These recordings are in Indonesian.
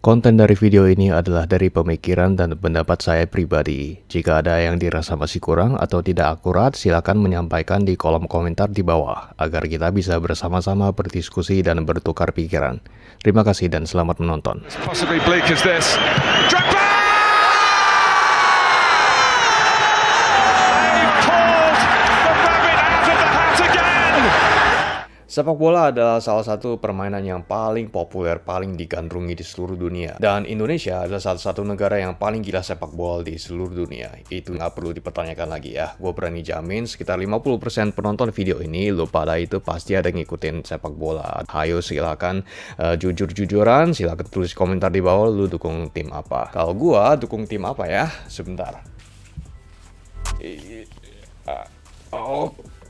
Konten dari video ini adalah dari pemikiran dan pendapat saya pribadi. Jika ada yang dirasa masih kurang atau tidak akurat, silakan menyampaikan di kolom komentar di bawah, agar kita bisa bersama-sama berdiskusi dan bertukar pikiran. Terima kasih dan selamat menonton. Possibly bleak as this. Drogba! They've pulled the rabbit out of the hat again. Sepak bola adalah salah satu permainan yang paling populer, paling digandrungi di seluruh dunia. Dan Indonesia adalah salah satu negara yang paling gila sepak bola di seluruh dunia. Itu nggak perlu dipertanyakan lagi ya. Gue berani jamin sekitar 50% penonton video ini, lo pada itu pasti ada ngikutin sepak bola. Ayo silakan jujur-jujuran, silakan tulis komentar di bawah lu dukung tim apa. Kalau gue dukung tim apa ya? Sebentar.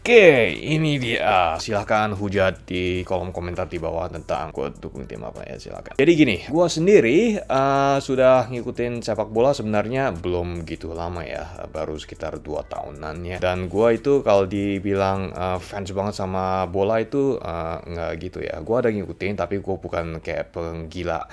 Oke, ini dia. Silahkan hujat di kolom komentar di bawah tentang gue dukung tim apa ya, silahkan. Jadi gini, gue sendiri sudah ngikutin sepak bola sebenarnya belum gitu lama ya, baru sekitar 2 tahunan ya. Dan gue itu kalau dibilang fans banget sama bola itu nggak gitu ya. Gue ada ngikutin, tapi gue bukan kayak penggila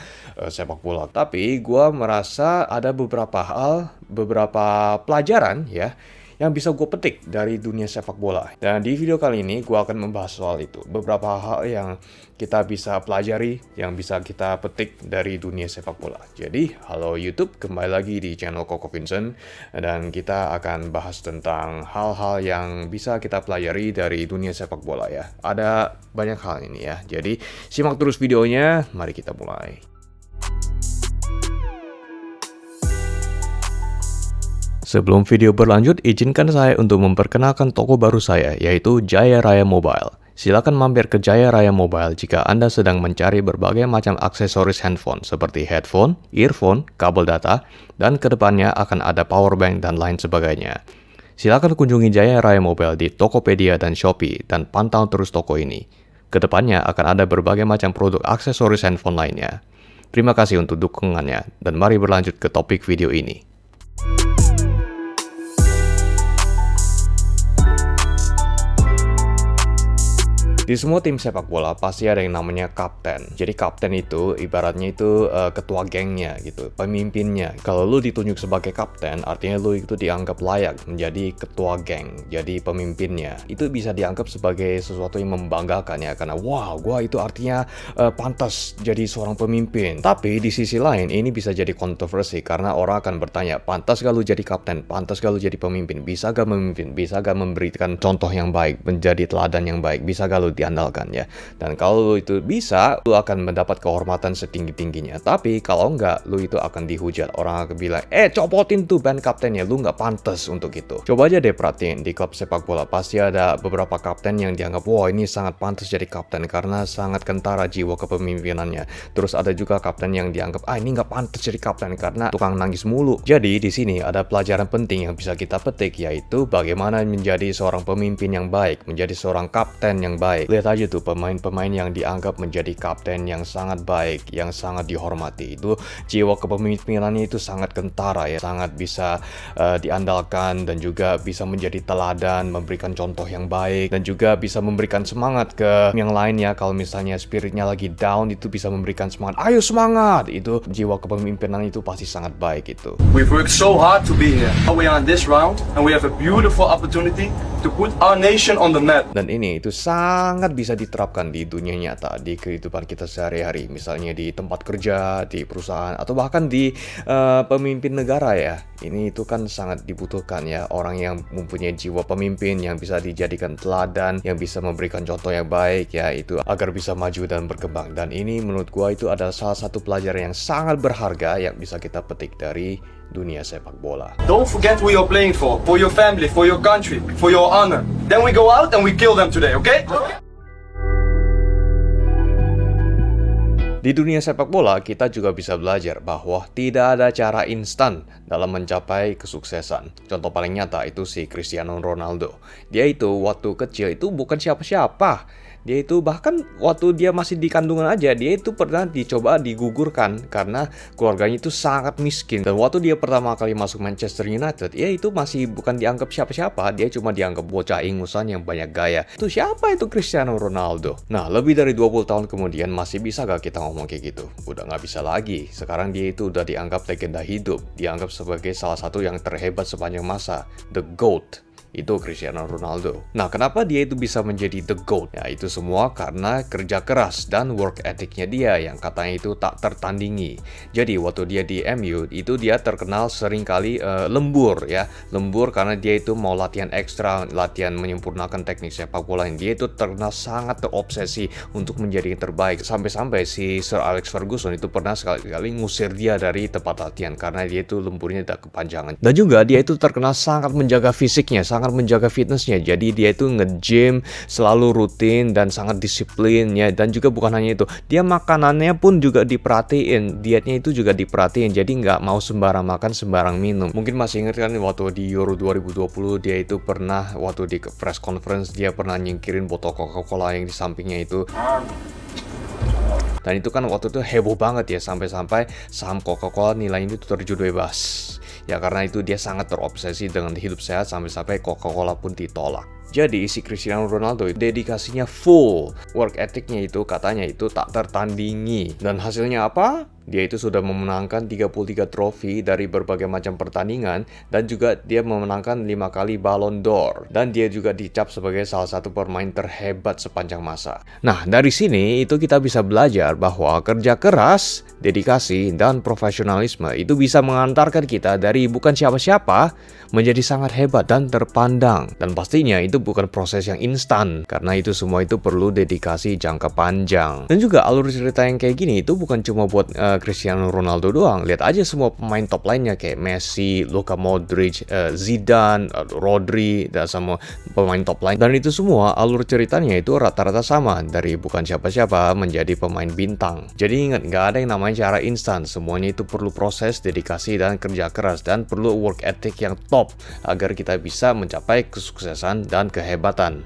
sepak bola. Tapi gue merasa ada beberapa hal, beberapa pelajaran ya, yang bisa gue petik dari dunia sepak bola. Dan di video kali ini gue akan membahas soal itu. Beberapa hal yang kita bisa pelajari, yang bisa kita petik dari dunia sepak bola. Jadi, halo YouTube, kembali lagi di channel Koko Vincent. Dan kita akan bahas tentang hal-hal yang bisa kita pelajari dari dunia sepak bola ya. Ada banyak hal ini ya. Jadi, simak terus videonya, mari kita mulai. Sebelum video berlanjut, izinkan saya untuk memperkenalkan toko baru saya, yaitu Jaya Raya Mobile. Silakan mampir ke Jaya Raya Mobile jika Anda sedang mencari berbagai macam aksesoris handphone seperti headphone, earphone, kabel data, dan kedepannya akan ada powerbank dan lain sebagainya. Silakan kunjungi Jaya Raya Mobile di Tokopedia dan Shopee dan pantau terus toko ini. Kedepannya akan ada berbagai macam produk aksesoris handphone lainnya. Terima kasih untuk dukungannya, dan mari berlanjut ke topik video ini. Di semua tim sepak bola pasti ada yang namanya kapten. Jadi kapten itu ibaratnya itu ketua gengnya gitu, pemimpinnya. Kalau lu ditunjuk sebagai kapten, artinya lu itu dianggap layak menjadi ketua geng, jadi pemimpinnya. Itu bisa dianggap sebagai sesuatu yang membanggakan ya, karena wow, gua itu artinya pantas jadi seorang pemimpin. Tapi di sisi lain ini bisa jadi kontroversi karena orang akan bertanya, pantas gak lu jadi kapten? Pantas gak lu jadi pemimpin? Bisa gak memimpin? Bisa gak memberikan contoh yang baik, menjadi teladan yang baik? Bisa gak lu diandalkan ya. Dan kalau lu itu bisa, lu akan mendapat kehormatan setinggi-tingginya. Tapi kalau enggak, lu itu akan dihujat. Orang akan bilang, copotin tuh band kaptennya, lu nggak pantas untuk itu. Coba aja deh perhatiin, di klub sepak bola pasti ada beberapa kapten yang dianggap, wah ini sangat pantas jadi kapten karena sangat kentara jiwa kepemimpinannya. Terus ada juga kapten yang dianggap, ini nggak pantas jadi kapten karena tukang nangis mulu. Jadi di sini ada pelajaran penting yang bisa kita petik, yaitu bagaimana menjadi seorang pemimpin yang baik, menjadi seorang kapten yang baik. Lihat aja tuh pemain-pemain yang dianggap menjadi kapten yang sangat baik, yang sangat dihormati. Itu jiwa kepemimpinannya itu sangat kentara ya, sangat bisa diandalkan dan juga bisa menjadi teladan, memberikan contoh yang baik dan juga bisa memberikan semangat ke yang lainnya. Kalau misalnya spiritnya lagi down, itu bisa memberikan semangat. Ayo semangat! Itu jiwa kepemimpinan itu pasti sangat baik itu. We've worked so hard to be here. We are on this round and we have a beautiful opportunity to put our nation on the map. Dan ini itu sangat bisa diterapkan di dunia nyata, di kehidupan kita sehari-hari, misalnya di tempat kerja, di perusahaan, atau bahkan di pemimpin negara ya. Ini itu kan sangat dibutuhkan ya, orang yang mempunyai jiwa pemimpin, yang bisa dijadikan teladan, yang bisa memberikan contoh yang baik ya, itu agar bisa maju dan berkembang. Dan ini menurut gua itu adalah salah satu pelajaran yang sangat berharga yang bisa kita petik dari dunia sepak bola. Don't forget who you're playing for your family, for your country, for your honor. Then we go out and we kill them today, okay? Di dunia sepak bola, kita juga bisa belajar bahwa tidak ada cara instan dalam mencapai kesuksesan. Contoh paling nyata itu si Cristiano Ronaldo. Dia itu waktu kecil itu bukan siapa-siapa. Dia itu bahkan waktu dia masih di kandungan aja, dia itu pernah dicoba digugurkan karena keluarganya itu sangat miskin. Dan waktu dia pertama kali masuk Manchester United, ya itu masih bukan dianggap siapa-siapa, dia cuma dianggap bocah ingusan yang banyak gaya. Itu siapa itu Cristiano Ronaldo? Nah, lebih dari 20 tahun kemudian masih bisa gak kita ngomong kayak gitu? Udah gak bisa lagi. Sekarang dia itu udah dianggap legenda hidup, dianggap sebagai salah satu yang terhebat sepanjang masa, the GOAT. Itu Cristiano Ronaldo. Nah, kenapa dia itu bisa menjadi the GOAT? Ya, itu semua karena kerja keras dan work ethicnya dia yang katanya itu tak tertandingi. Jadi, waktu dia di MU, itu dia terkenal seringkali lembur ya. Lembur karena dia itu mau latihan ekstra, latihan menyempurnakan teknik sepak bola. Dia itu terkenal sangat terobsesi untuk menjadi yang terbaik. Sampai-sampai si Sir Alex Ferguson itu pernah sekali-kali ngusir dia dari tempat latihan karena dia itu lemburnya tidak kepanjangan. Dan juga dia itu terkenal sangat menjaga fisiknya, sangat menjaga fitnessnya. Jadi dia itu nge-gym selalu rutin dan sangat disiplin ya. Dan juga bukan hanya itu, dia makanannya pun juga diperhatiin, dietnya itu juga diperhatiin. Jadi nggak mau sembarang makan, sembarang minum. Mungkin masih ingat kan waktu di Euro 2020 dia itu pernah waktu di press conference dia pernah nyingkirin botol Coca-Cola yang di sampingnya itu. Dan itu kan waktu itu heboh banget ya, sampai-sampai saham Coca-Cola nilainya itu terjun bebas. Ya karena itu dia sangat terobsesi dengan hidup sehat sampai-sampai Coca-Cola pun ditolak. Jadi si Cristiano Ronaldo dedikasinya full, work ethicnya itu katanya itu tak tertandingi. Dan hasilnya apa? Dia itu sudah memenangkan 33 trofi dari berbagai macam pertandingan dan juga dia memenangkan 5 kali Ballon d'Or. Dan dia juga dicap sebagai salah satu pemain terhebat sepanjang masa. Nah, dari sini itu kita bisa belajar bahwa kerja keras, dedikasi, dan profesionalisme itu bisa mengantarkan kita dari bukan siapa-siapa menjadi sangat hebat dan terpandang. Dan pastinya itu bukan proses yang instan karena itu semua itu perlu dedikasi jangka panjang. Dan juga alur cerita yang kayak gini itu bukan cuma buat Cristiano Ronaldo doang. Lihat aja semua pemain top lainnya kayak Messi, Luka Modric, Zidane, Rodri, dan semua pemain top lain. Dan itu semua alur ceritanya itu rata-rata sama, dari bukan siapa-siapa menjadi pemain bintang. Jadi ingat, nggak ada yang namanya cara instan. Semuanya itu perlu proses, dedikasi, dan kerja keras, dan perlu work ethic yang top agar kita bisa mencapai kesuksesan dan kehebatan.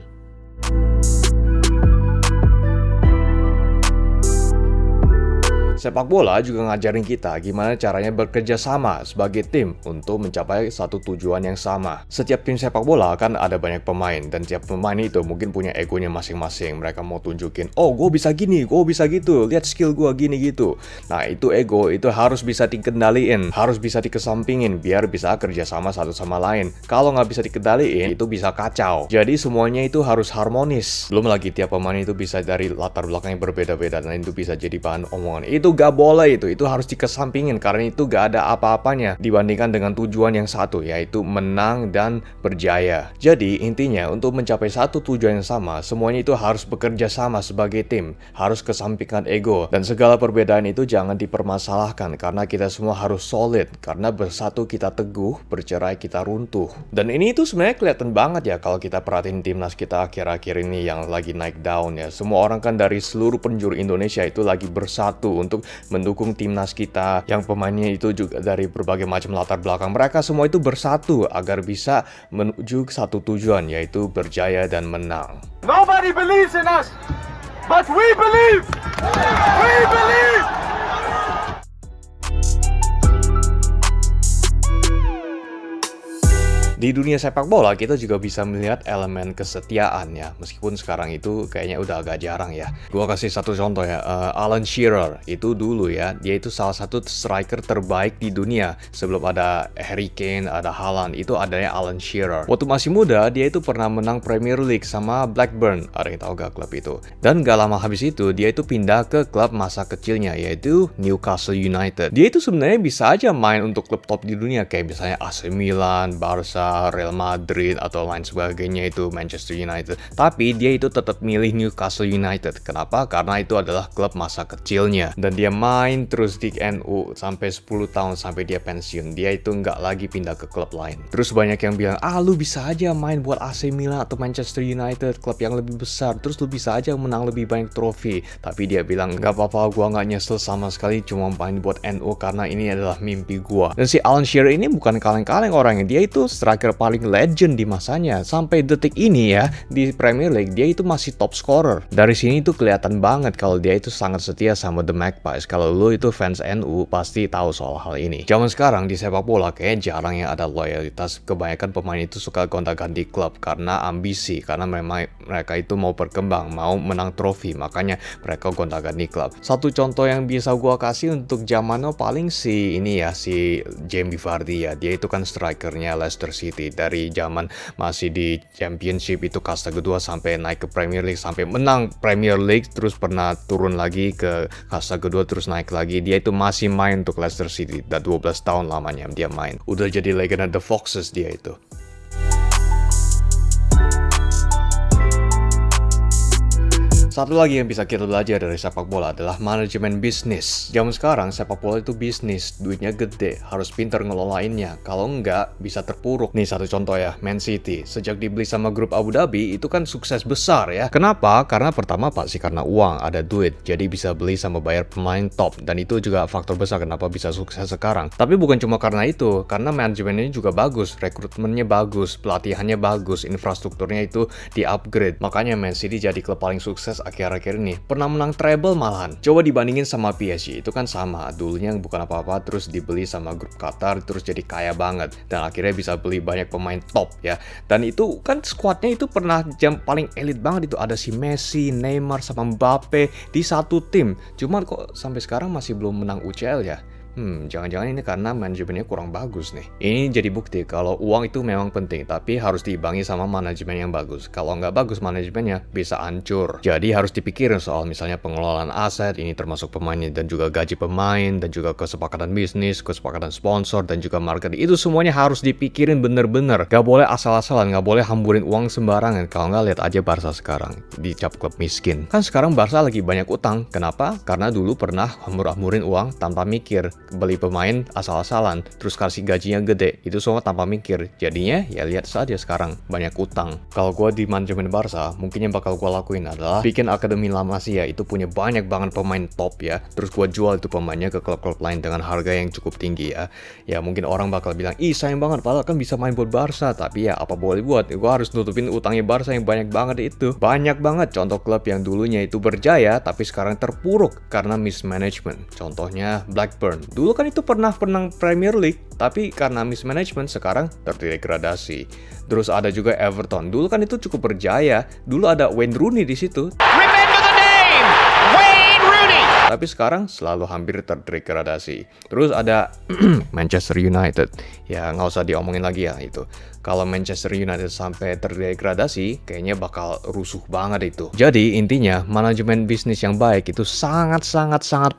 Sepak bola juga ngajarin kita gimana caranya bekerja sama sebagai tim untuk mencapai satu tujuan yang sama. Setiap tim sepak bola kan ada banyak pemain, dan tiap pemain itu mungkin punya egonya masing-masing. Mereka mau tunjukin, oh gue bisa gini, gue bisa gitu, lihat skill gue gini gitu. Nah itu ego itu harus bisa dikendaliin, harus bisa dikesampingin biar bisa kerja sama satu sama lain. Kalau nggak bisa dikendaliin itu bisa kacau. Jadi semuanya itu harus harmonis. Belum lagi tiap pemain itu bisa dari latar belakang yang berbeda-beda, dan itu bisa jadi bahan omongan. Itu gak boleh, itu harus dikesampingin karena itu gak ada apa-apanya dibandingkan dengan tujuan yang satu, yaitu menang dan berjaya. Jadi intinya untuk mencapai satu tujuan yang sama, semuanya itu harus bekerja sama sebagai tim, harus kesampingkan ego, dan segala perbedaan itu jangan dipermasalahkan karena kita semua harus solid, karena bersatu kita teguh, bercerai kita runtuh. Dan ini itu sebenarnya kelihatan banget ya kalau kita perhatiin timnas kita akhir-akhir ini yang lagi naik daun ya. Semua orang kan dari seluruh penjuru Indonesia itu lagi bersatu untuk mendukung timnas kita, yang pemainnya itu juga dari berbagai macam latar belakang. Mereka semua itu bersatu agar bisa menuju satu tujuan, yaitu berjaya dan menang. Nobody believes in us, but we believe! We believe! Di dunia sepak bola kita juga bisa melihat elemen kesetiaan ya, meskipun sekarang itu kayaknya udah agak jarang ya. Gua kasih satu contoh ya, Alan Shearer itu dulu ya, dia itu salah satu striker terbaik di dunia. Sebelum ada Harry Kane, ada Haaland, itu adanya Alan Shearer. Waktu masih muda dia itu pernah menang Premier League sama Blackburn, ada yang tahu gak klub itu? Dan gak lama habis itu dia itu pindah ke klub masa kecilnya, yaitu Newcastle United. Dia itu sebenarnya bisa aja main untuk klub top di dunia kayak misalnya AC Milan, Barca, Real Madrid, atau lain sebagainya itu Manchester United. Tapi dia itu tetap milih Newcastle United. Kenapa? Karena itu adalah klub masa kecilnya. Dan dia main terus di NU sampai 10 tahun sampai dia pensiun. Dia itu nggak lagi pindah ke klub lain. Terus banyak yang bilang, lu bisa aja main buat AC Milan atau Manchester United, klub yang lebih besar. Terus lu bisa aja menang lebih banyak trofi. Tapi dia bilang, nggak apa-apa, gua nggak nyesel sama sekali cuma main buat NU karena ini adalah mimpi gua. Dan si Alan Shearer ini bukan kaleng-kaleng orangnya. Dia itu striker striker paling legend di masanya. Sampai detik ini ya, di Premier League dia itu masih top scorer. Dari sini tuh kelihatan banget kalau dia itu sangat setia sama The Magpies. Kalau lu itu fans NU pasti tahu soal hal ini. Zaman sekarang di sepak bola kayak jarang yang ada loyalitas. Kebanyakan pemain itu suka gonta-ganti klub karena ambisi, karena memang mereka itu mau berkembang, mau menang trofi, makanya mereka gonta-ganti klub. Satu contoh yang bisa gua kasih untuk zamannya paling si Jamie Vardy ya. Dia itu kan strikernya Leicester City dari zaman masih di Championship itu kasta kedua sampai naik ke Premier League, sampai menang Premier League, terus pernah turun lagi ke kasta kedua terus naik lagi. Dia itu masih main untuk Leicester City. Udah 12 tahun lamanya dia main. Udah jadi legenda The Foxes dia itu. Satu lagi yang bisa kita belajar dari sepak bola adalah manajemen bisnis. Zaman sekarang sepak bola itu bisnis, duitnya gede, harus pintar ngelolainnya. Kalau enggak, bisa terpuruk. Nih satu contoh ya, Man City. Sejak dibeli sama grup Abu Dhabi, itu kan sukses besar ya. Kenapa? Karena pertama pasti karena uang, ada duit. Jadi bisa beli sama bayar pemain top. Dan itu juga faktor besar kenapa bisa sukses sekarang. Tapi bukan cuma karena itu, karena manajemennya juga bagus, rekrutmennya bagus, pelatihannya bagus, infrastrukturnya itu di-upgrade. Makanya Man City jadi klub paling sukses akhir-akhir ini, pernah menang treble malahan. Coba dibandingin sama PSG, itu kan sama, dulunya bukan apa-apa terus dibeli sama grup Qatar terus jadi kaya banget dan akhirnya bisa beli banyak pemain top ya. Dan itu kan skuadnya itu pernah jam paling elit banget, itu ada si Messi, Neymar sama Mbappe di satu tim. Cuman kok sampai sekarang masih belum menang UCL ya. Jangan-jangan ini karena manajemennya kurang bagus nih. Ini jadi bukti kalau uang itu memang penting, tapi harus diimbangi sama manajemen yang bagus. Kalau nggak bagus manajemennya, bisa hancur. Jadi harus dipikirin soal misalnya pengelolaan aset, ini termasuk pemainnya dan juga gaji pemain, dan juga kesepakatan bisnis, kesepakatan sponsor, dan juga marketing. Itu semuanya harus dipikirin bener-bener. Gak boleh asal-asalan, gak boleh hamburin uang sembarangan. Kalau nggak, lihat aja Barca sekarang, dicap klub miskin. Kan sekarang Barca lagi banyak utang. Kenapa? Karena dulu pernah hambur-hamburin uang tanpa mikir. Beli pemain asal-asalan, terus kasih gajinya gede, itu semua tanpa mikir. Jadinya ya lihat saja sekarang banyak utang. Kalau gue di manajemen Barca, mungkin yang bakal gue lakuin adalah bikin akademi La Masia, itu punya banyak banget pemain top ya. Terus gue jual itu pemainnya ke klub-klub lain dengan harga yang cukup tinggi ya. Ya mungkin orang bakal bilang, ih sayang banget, padahal kan bisa main buat Barca. Tapi ya apa boleh buat, gue harus nutupin utangnya Barca yang banyak banget itu. Banyak banget contoh klub yang dulunya itu berjaya, tapi sekarang terpuruk karena mismanagement. Contohnya Blackburn. Dulu kan itu pernah menang Premier League, tapi karena mismanagement sekarang terdegradasi. Terus ada juga Everton. Dulu kan itu cukup berjaya. Dulu ada Wayne Rooney di situ. Remember the name, Wayne Rooney. Tapi sekarang selalu hampir terdegradasi. Terus ada Manchester United. Ya nggak usah diomongin lagi ya itu. Kalau Manchester United sampai terdegradasi, kayaknya bakal rusuh banget itu. Jadi intinya manajemen bisnis yang baik itu sangat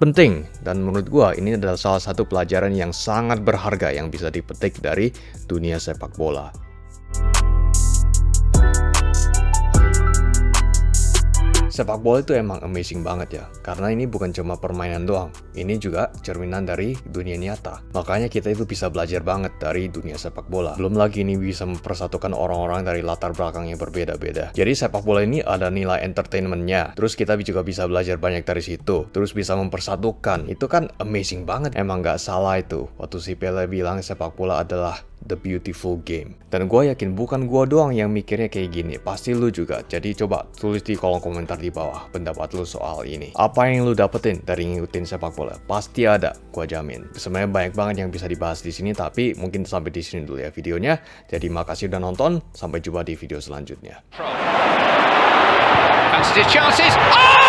penting. Dan menurut gua ini adalah salah satu pelajaran yang sangat berharga yang bisa dipetik dari dunia sepak bola. Sepak bola itu emang amazing banget ya, karena ini bukan cuma permainan doang, ini juga cerminan dari dunia nyata. Makanya kita itu bisa belajar banget dari dunia sepak bola. Belum lagi ini bisa mempersatukan orang-orang dari latar belakang yang berbeda-beda. Jadi sepak bola ini ada nilai entertainmentnya, terus kita juga bisa belajar banyak dari situ, terus bisa mempersatukan. Itu kan amazing banget, emang gak salah itu waktu si Pele bilang sepak bola adalah the beautiful game. Dan gue yakin bukan gue doang yang mikirnya kayak gini, pasti lu juga. Jadi coba tulis di kolom komentar di bawah pendapat lu soal ini. Apa yang lu dapetin dari ngikutin sepak bola? Pasti ada, gue jamin. Sebenarnya banyak banget yang bisa dibahas di sini, tapi mungkin sampai di sini dulu ya videonya. Jadi makasih udah nonton, sampai jumpa di video selanjutnya. Fancy the chances. Oh!